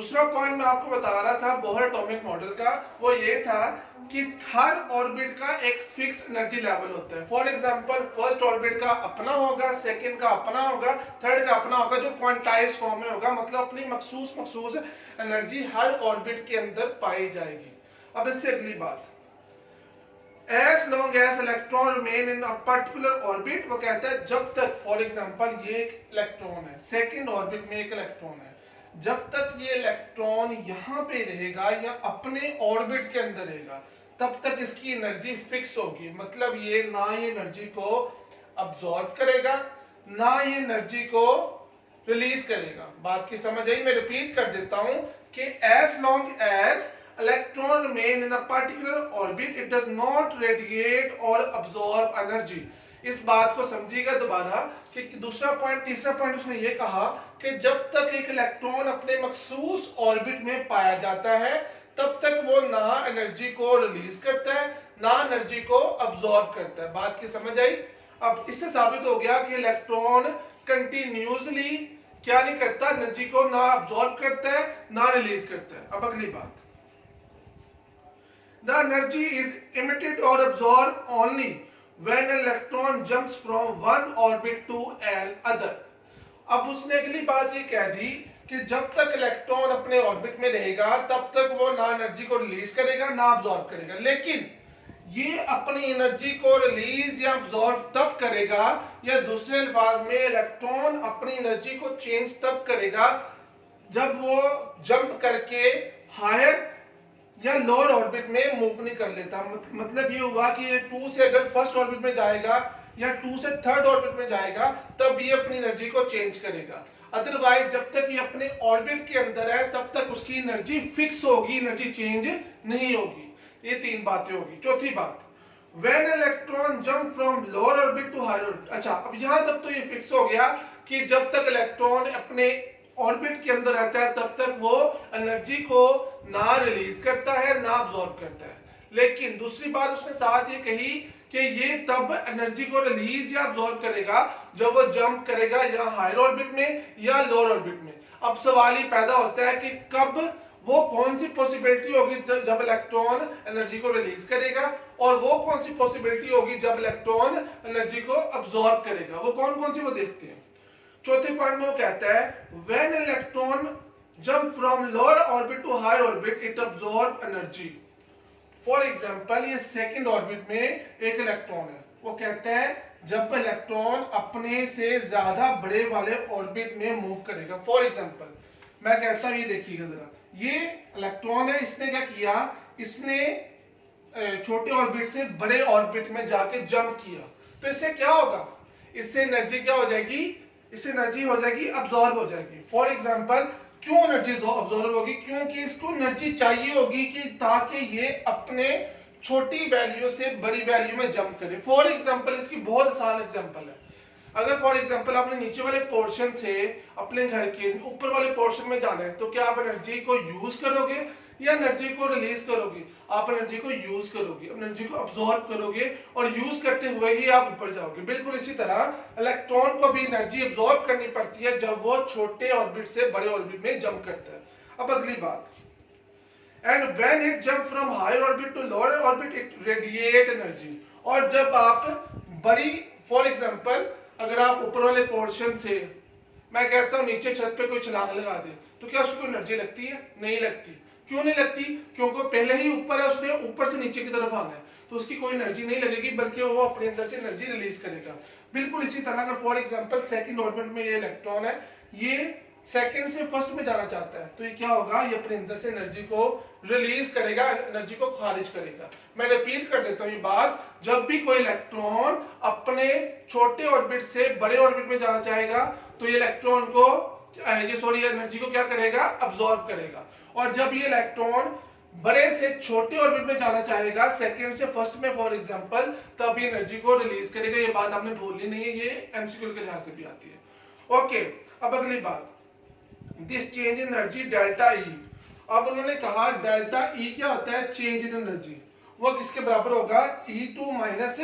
दूसरा पॉइंट मैं आपको बता रहा था बोहर एटॉमिक मॉडल का, वो ये था कि हर ऑर्बिट का एक फिक्स एनर्जी लेवल होता है। फॉर एग्जांपल फर्स्ट ऑर्बिट का अपना होगा, सेकंड का अपना होगा, थर्ड का अपना होगा, जो क्वांटाइज फॉर्म में होगा, मतलब अपनी मखसूस एनर्जी हर ऑर्बिट के अंदर पाई जाएगी। अब इससे अगली बात, as long as electron remain in a particular orbit, वो कहता है जब तक, फॉर एग्जांपल ये एक इलेक्ट्रॉन है, सेकंड ऑर्बिट में एक इलेक्ट्रॉन है, जब तक ये इलेक्ट्रॉन यहां पे रहेगा या अपने ऑर्बिट के अंदर रहेगा तब तक इसकी एनर्जी फिक्स होगी। मतलब ये ना ये एनर्जी को अब्सॉर्ब करेगा ना ये एनर्जी को रिलीज करेगा। बात की समझ आई? मैं रिपीट कर देता हूं कि as long as electron remain in a particular orbit it does not radiate or absorb energy। इस बात को समझिएगा दोबारा कि दूसरा पॉइंट, तीसरा पॉइंट उसने ये कहा कि जब तक एक इलेक्ट्रॉन अपने मखसूस ऑर्बिट में पाया जाता है तब तक वो ना एनर्जी को रिलीज करता है ना एनर्जी को अब्सॉर्ब करता है। बात की समझ आई? अब इससे साबित हो गया कि इलेक्ट्रॉन कंटिन्यूसली क्या नहीं करता, एनर्जी को ना अब्सॉर्ब करता है ना रिलीज करता है। अब अगली बात, the energy is emitted or absorbed only when an electron jumps from one orbit to another। अब उसने अगली बात ये कह दी कि जब तक इलेक्ट्रॉन अपने ऑर्बिट में रहेगा तब तक वो ना एनर्जी को रिलीज करेगा ना अब्सॉर्ब करेगा, लेकिन ये अपनी एनर्जी को रिलीज या अब्सॉर्ब तब करेगा, या दूसरे अल्फाज में इलेक्ट्रॉन अपनी एनर्जी को चेंज तब करेगा जब वो जंप करके हायर या लोअर ऑर्बिट में मूव नहीं कर लेता। मतलब ये हुआ कि ये 2 से अगर फर्स्ट ऑर्बिट में जाएगा या 2 से थर्ड ऑर्बिट में जाएगा तब ये अपनी एनर्जी को चेंज करेगा। अदरवाइज जब तक ये अपने ऑर्बिट के अंदर है तब तक उसकी एनर्जी फिक्स होगी, एनर्जी चेंज नहीं होगी। ये 3 बातें होगी। चौथी बात, when electron jump from lower orbit to higher orbit. अच्छा, अब यहां तक तो ये फिक्स हो गया कि जब तक इलेक्ट्रॉन अपने ऑर्बिट के अंदर रहता है तब तक वो एनर्जी को ना रिलीज करता है ना अब्सॉर्ब करता है। लेकिन दूसरी बात उसने साथ ये कही कि ये तब एनर्जी को रिलीज या अब्सॉर्ब करेगा जब वो जंप करेगा या हायर ऑर्बिट में या लोअर ऑर्बिट में। अब सवाल ये पैदा होता है कि कब, वो कौन सी पॉसिबिलिटी होगी जब इलेक्ट्रॉन एनर्जी को रिलीज करेगा, और वो कौन सी पॉसिबिलिटी होगी जब इलेक्ट्रॉन एनर्जी को अब्सॉर्ब करेगा। वो कौन कौन सी, वो देखते हैं। चौथे पॉइंट में वो कहता है when electron jump from lower orbit to higher orbit it absorb energy. For example ये सेकंड ऑर्बिट में एक इलेक्ट्रॉन है, वो कहता है जब इलेक्ट्रॉन अपने से ज्यादा बड़े वाले ऑर्बिट में मूव करेगा। फॉर एग्जांपल मैं कहता हूं, ये देखिएगा जरा, ये इलेक्ट्रॉन है, इसने क्या किया, इसने छोटे ऑर्बिट से बड़े ऑर्बिट में जाके जंप किया, तो इससे क्या होगा, इससे एनर्जी क्या हो जाएगी, इससे एनर्जी हो जाएगी अब्सॉर्ब हो जाएगी। फॉर एग्जांपल क्यों एनर्जी अब्सॉर्ब होगी, क्योंकि इसको एनर्जी चाहिए होगी कि ताकि ये अपने छोटी वैल्यू से बड़ी वैल्यू में जंप करे। फॉर एग्जांपल इसकी बहुत आसान एग्जांपल है, अगर फॉर एग्जांपल आपने नीचे वाले पोर्शन से अपने घर के ऊपर वाले पोर्शन में जाना है तो क्या आप एनर्जी को यूज करोगे या एनर्जी को रिलीज करोगे? आप एनर्जी को यूज करोगे, एनर्जी को अब्सॉर्ब करोगे और यूज करते हुए ही आप ऊपर जाओगे। बिल्कुल इसी तरह इलेक्ट्रॉन को भी एनर्जी अब्सॉर्ब करनी पड़ती है जब वो छोटे ऑर्बिट से बड़े ऑर्बिट में जंप करता है। अब अगली बात, and when it jump from higher orbit to lower orbit it radiate energy. और जब आप बड़ी, फॉर एग्जांपल अगर आप ऊपर वाले पोर्शन से, मैं कहता हूं नीचे छत पे कोई छलांग लगा दे, तो क्या उसको एनर्जी लगती है? नहीं लगती। क्यों नहीं लगती? क्योंकि पहले ही ऊपर है, उसने ऊपर से नीचे की तरफ आना है, तो उसकी कोई एनर्जी नहीं लगेगी, बल्कि वो अपने अंदर से एनर्जी रिलीज करेगा। बिल्कुल इसी तरह अगर फॉर एग्जांपल सेकंड ऑर्बिट में ये इलेक्ट्रॉन है, ये सेकंड से फर्स्ट में जाना चाहता है, तो ये क्या होगा, ये अपने अंदर से एनर्जी को रिलीज करेगा, एनर्जी को खारिज करेगा। मैं रिपीट कर देता हूं ये बात, जब भी कोई इलेक्ट्रॉन अपने छोटे ऑर्बिट से बड़े ऑर्बिट में जाना चाहेगा तो ये इलेक्ट्रॉन को, ये सॉरी एनर्जी को क्या करेगा, अब्सॉर्ब करेगा। और जब ये इलेक्ट्रॉन बड़े से छोटे ऑर्बिट में जाना चाहेगा, सेकंड से फर्स्ट में फॉर एग्जांपल, तब ये एनर्जी को रिलीज करेगा। ये बात आपने भूलनी नहीं है, ये एमसीक्यू के लिहाज से भी आती है। ओके, अब अगली बात, this change in energy delta E. अब उन्होंने कहा डेल्टा ई क्या होता है, चेंज इन एनर्जी, वो किसके बराबर होगा, E2 माइनस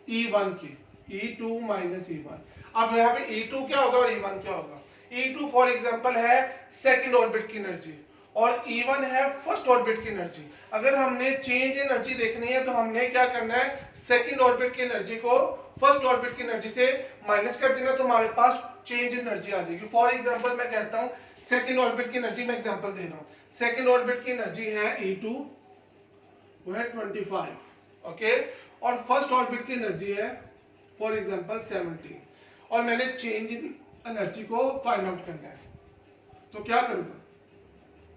E1 की, E2 माइनस E1। अब यहाँ पे E2 क्या होगा और E1 क्या होगा। E2 फॉर एग्जांपल है सेकंड ऑर्बिट की एनर्जी, और E1 है फर्स्ट ऑर्बिट की एनर्जी। अगर हमने चेंज एनर्जी देखनी है तो हमने क्या करना है, सेकंड ऑर्बिट की एनर्जी को फर्स्ट ऑर्बिट की एनर्जी से माइनस कर देना, तो हमारे पास चेंज एनर्जी आ जाएगी। फॉर एग्जांपल मैं कहता हूं सेकंड ऑर्बिट की एनर्जी, मैं एग्जांपल दे रहा हूं, सेकंड ऑर्बिट की एनर्जी है E2, वो है 25, ओके, और फर्स्ट ऑर्बिट की एनर्जी है फॉर एग्जांपल 17, और मैंने चेंज इन एनर्जी को फाइंड आउट करना है। तो क्या करूंगा,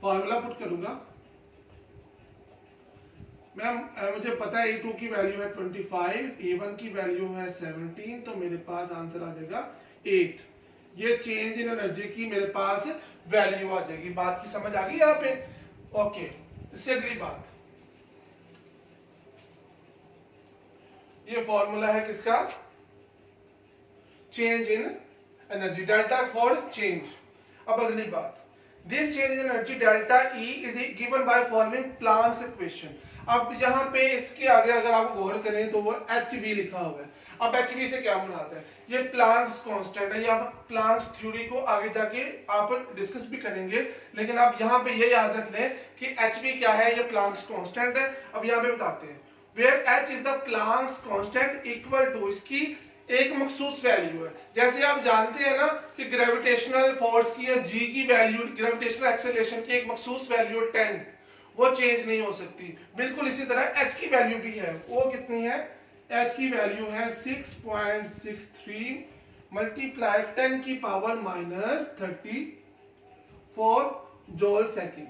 फॉर्मूला पुट करूंगा मैम, मुझे पता है E2 की वैल्यू है 25, E1 की वैल्यू है 17, तो मेरे पास आंसर आ जाएगा 8। ये चेंज इन एनर्जी की मेरे पास वैल्यू आ जाएगी। बात की समझ आ गई यहाँ पे? ओके, इससे अगली बात, ये फॉर्मूला है किसका, change in energy, delta for change. अब अगली बात, this change in energy delta E is given by following Planck's equation. अब यहाँ पे इसके आगे अगर आप गौर करें तो वो HV लिखा हुआ है। अब HV से क्या बनाता है, ये प्लांक्स कांस्टेंट है, या प्लांक्स थ्योरी को आगे जाके आप डिस्कस भी करेंगे, लेकिन आप यहाँ पे ये याद रख लें कि HV क्या है, ये प्लांक्स कांस्टेंट है। अब यहाँ पे बताते हैं, where H is the Planck's constant equal to, इसकी एक मखसूस वैल्यू है। जैसे आप जानते हैं ना कि ग्रेविटेशनल फोर्स की या G की वैल्यू, ग्रेविटेशनल एक्सेलरेशन की एक मखसूस वैल्यू 10, वो चेंज नहीं हो सकती। बिल्कुल इसी तरह H की वैल्यू भी है, वो कितनी है, H की वैल्यू है 6.63 मल्टीप्लाई 10 की पावर -34 जूल सेकंड।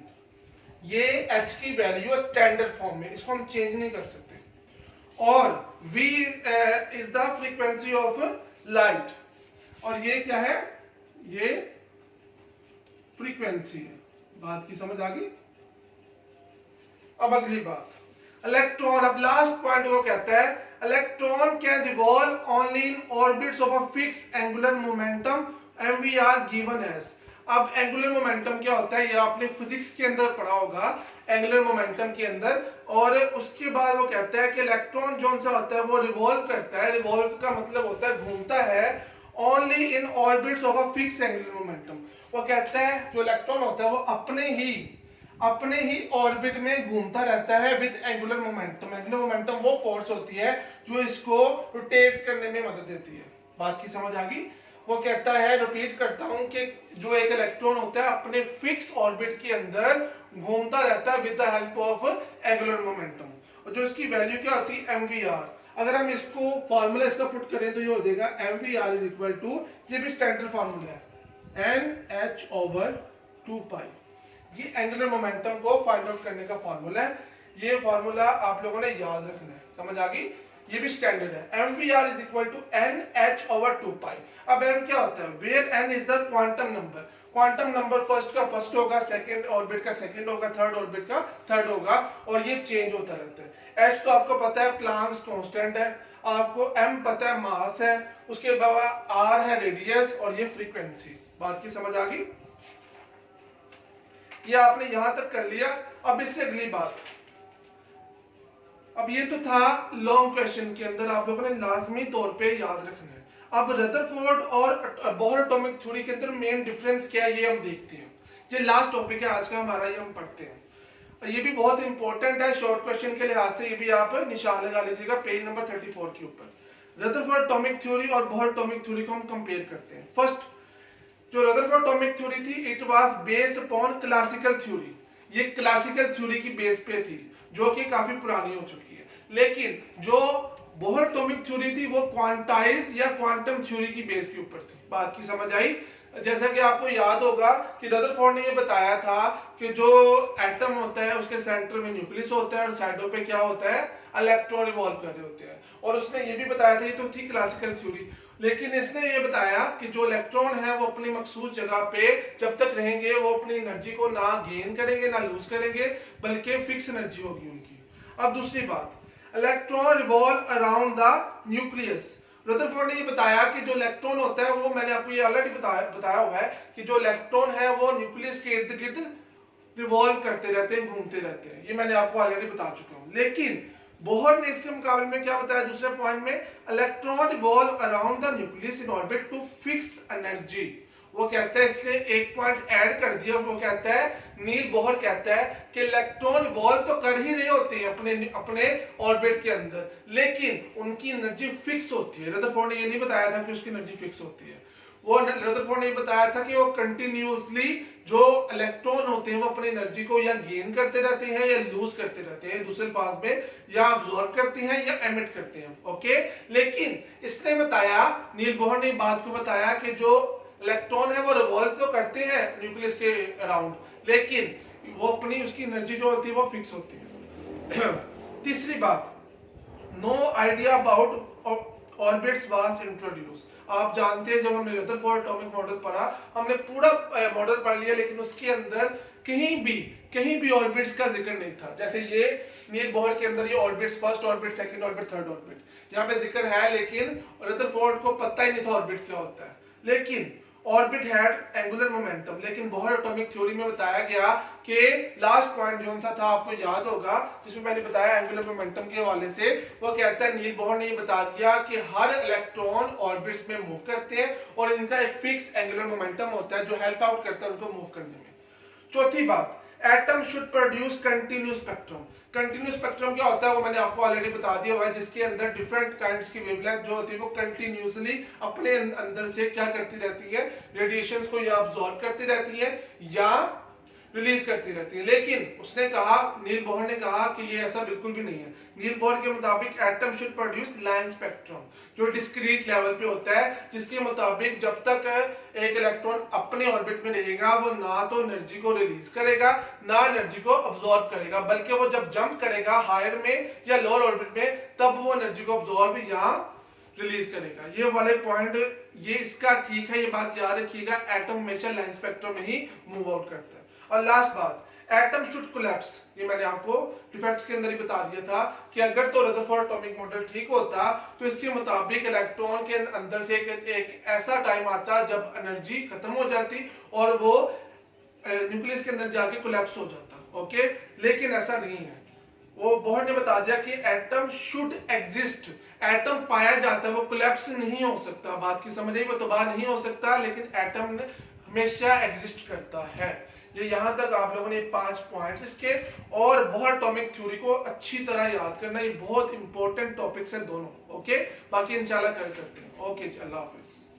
ये H की वैल्यू स्टैंडर्ड फॉर्म में, इसको हम चेंज नहीं कर सकते। और V is the frequency of light, और ये क्या है, ये फ्रीक्वेंसी है। बात की समझ आ गई? अब अगली बात, इलेक्ट्रॉन, अब लास्ट पॉइंट वो कहता है electron can revolve only in orbits of a fix angular momentum MVR given as. अब एंगुलर मोमेंटम क्या होता है, ये आपने फिजिक्स के अंदर पढ़ा होगा, एंगुलर मोमेंटम के अंदर। और उसके बाद वो कहता है कि इलेक्ट्रॉन जो सा होता है वो रिवॉल्व करता है, रिवॉल्व का मतलब होता है घूमता है, only in orbits of a fix angular momentum. वो कहता है जो इलेक्ट्रॉन होता है वो अपने ही ऑर्बिट में घूमता रहता है with angular momentum. Angular momentum वो फोर्स होती है जो इसको रोटेट करने में मदद देती है। बात की समझ आ गई? वो कहता है, रिपीट करता हूं, कि जो एक इलेक्ट्रॉन होता है अपने फिक्स ऑर्बिट के अंदर घूमता रहता है with the help of angular momentum, और जो इसकी वैल्यू क्या होती है, MVR। अगर हम इसको फॉर्मूला इसका पुट करें तो ये हो जाएगा MVR इज इक्वल टू, ये भी स्टैंडर्ड फॉर्मूला है, NH/2π। ये एंगुलर मोमेंटम को फाइंड आउट करने का फॉर्मूला है। ये फॉर्मूला आप लोगों ने याद रखना है, समझ आ गई? ये भी स्टैंडर्ड है, MVR is equal to NH/2π। अब M क्या होता है, where N is the quantum number. Quantum number first का फर्स्ट होगा, सेकंड ऑर्बिट का सेकंड होगा, थर्ड ऑर्बिट का थर्ड होगा, और ये चेंज होता रहता है। H तो आपको पता है प्लांक्स कांस्टेंट है, आपको M पता है मास है, उसके बाद R है रेडियस, और ये फ्रीक्वेंसी। बात की समझ आ गई? ये आपने यहां तक कर लिया। अब इससे अगली बात, अब ये तो था लॉन्ग क्वेश्चन के अंदर, आप लोगों ने लाजमी तौर पे याद रखना है। अब रदरफोर्ड और बोहर एटॉमिक थ्योरी के अंदर मेन डिफरेंस क्या है, ये हम देखते हैं। ये लास्ट टॉपिक है आज का हमारा, ये हम पढ़ते हैं। ये भी बहुत इंपॉर्टेंट है शॉर्ट क्वेश्चन के लिहाज से, ये भी आप निशान लगा लीजिएगा पेज नंबर 34 के ऊपर। रदरफोर्ड एटॉमिक थ्योरी और बोहर एटॉमिक थ्योरी को हम कंपेयर करते हैं। फर्स्ट, जो रदरफोर्ड एटॉमिक थ्योरी थी, it was based upon classical theory. ये क्लासिकल थ्योरी की बेस पे थी, जो कि काफी पुरानी हो चुकी है। लेकिन जो बोहर एटॉमिक थ्योरी थी वो क्वांटाइज या क्वांटम थ्योरी की बेस के ऊपर थी। बात की समझ आई? जैसा कि आपको याद होगा कि रदरफोर्ड ने ये बताया था कि जो एटम होता है उसके सेंटर में न्यूक्लियस होता है और साइडों पे क्या होता है, इलेक्ट्रॉन रिवॉल्व कर रहे होते हैं। और उसने ये भी बताया था, ये तो थी क्लासिकल थ्योरी, लेकिन इसने ये बताया कि जो इलेक्ट्रॉन है वो अपनी मखसूस जगह पे जब तक रहेंगे वो अपनी एनर्जी को ना गेन करेंगे ना लूज करेंगे, बल्कि फिक्स एनर्जी होगी उनकी। अब दूसरी बात, electron revolve around the nucleus. Rutherford ने ये बताया कि जो इलेक्ट्रॉन होता है वो, मैंने आपको ये ऑलरेडी बताया हुआ है कि जो इलेक्ट्रॉन है वो न्यूक्लियस के इर्द गिर्द रिवॉल्व करते रहते हैं, घूमते रहते हैं। ये मैंने आपको ऑलरेडी बता चुका हूं। लेकिन बोहर ने इसके मुकाबले में क्या बताया दूसरे पॉइंट में, electron revolve around the nucleus in orbit to fix energy. वो कहता है, इसने एक पॉइंट ऐड कर दिया, वो कहता है, नील बोहर कहता है कि इलेक्ट्रॉन वॉल्व तो कर ही रहे होते हैं अपने अपने ऑर्बिट के अंदर, लेकिन उनकी एनर्जी फिक्स होती है। रदरफोर्ड ने ये नहीं बताया था कि उसकी एनर्जी फिक्स होती है। वो रदरफोर्ड ने बताया था कि वो कंटिन्यूअसली जो इलेक्ट्रॉन होते हैं वो अपनी एनर्जी को या गेन करते रहते हैं या लूज करते रहते हैं दूसरे पास में, या अब्सॉर्ब करते हैं या एमिट करते हैं। ओके, लेकिन इसने बताया, नील बोहर ने बात को बताया कि जो इलेक्ट्रॉन है वो रिवॉल्व तो करते हैं न्यूक्लियस के अराउंड, लेकिन वो अपनी उसकी एनर्जी जो होती है वो फिक्स होती है। तीसरी बात, no idea about orbits was introduce. आप जानते हैं जब हमने रदरफोर्ड एटॉमिक मॉडल पढ़ा, हमने पूरा मॉडल पढ़ लिया, लेकिन उसके अंदर कहीं भी ऑर्बिट्स का जिक्र नहीं था। जैसे ये नील बोहर के अंदर ये orbits, first orbit, second orbit, third orbit, यहाँ पे जिक्र है, लेकिन रदरफोर्ड को पता ही नहीं था ऑर्बिट क्या होता है। लेकिन ऑर्बिट हैड एंगुलर मोमेंटम, लेकिन बोहर एटॉमिक थ्योरी में बताया गया कि लास्ट पॉइंट जो सा था आपको याद होगा, जिसमें मैंने बताया एंगुलर मोमेंटम के हवाले से, वो कहता है, नील बोहर ने ये बता दिया कि हर इलेक्ट्रॉन ऑर्बिट्स में मूव करते हैं और इनका एक फिक्स एंगुलर मोमेंटम होता है जो हेल्प आउट करता है उनको मूव करने में। चौथी बात, atom should produce continuous spectrum. Continuous spectrum क्या होता है वो मैंने आपको ऑलरेडी बता दिया हुआ है, जिसके अंदर डिफरेंट काइंड्स की वेवलेंथ जो होती है वो कंटिन्यूअसली अपने अंदर से क्या करती रहती है, रेडिएशंस को या अब्सॉर्ब करती रहती है या रिलीज करती रहती है। लेकिन उसने कहा, नील बोहर ने कहा कि ये ऐसा बिल्कुल भी नहीं है। नील बोहर के मुताबिक atom should produce line spectrum, जो डिस्क्रीट लेवल पे होता है, जिसके मुताबिक जब तक एक इलेक्ट्रॉन अपने ऑर्बिट में रहेगा वो ना तो एनर्जी को रिलीज करेगा ना एनर्जी को अब्सॉर्ब करेगा, बल्कि वो जब जंप करेगा हायर में या लोअर ऑर्बिट में तब वो एनर्जी को अब्सॉर्ब या रिलीज करेगा। ये वाले पॉइंट, ये इसका ठीक है, ये बात याद रखिएगा, एटम हमेशा लाइन स्पेक्ट्रम में ही मूव आउट करता है। और लास्ट बात, एटम शुड कोलैप्स, ये मैंने आपको डिफेक्ट्स के अंदर ही बता दिया था कि अगर तो रदरफोर्ड एटॉमिक मॉडल ठीक होता तो इसके मुताबिक इलेक्ट्रॉन के अंदर से एक ऐसा टाइम आता जब एनर्जी खत्म हो जाती और वो न्यूक्लियस के अंदर जाके कोलैप्स हो जाता। ओके, लेकिन ऐसा नहीं है। वो बोहर ने बता दिया कि एटम शुड एग्जिस्ट, एटम पाया जाता है, वो कोलैप्स नहीं हो सकता। बात की समझ आई, वो तबाह नहीं हो सकता, लेकिन एटम हमेशा एग्जिस्ट करता है। ये यहां तक आप लोगों ने 5 पॉइंट्स इसके, और बोहर एटॉमिक थ्योरी को अच्छी तरह याद करना, ये बहुत इंपॉर्टेंट टॉपिक्स है दोनों। ओके, बाकी इंशाल्लाह कल करते हैं। ओके जी, अल्लाह हाफिज।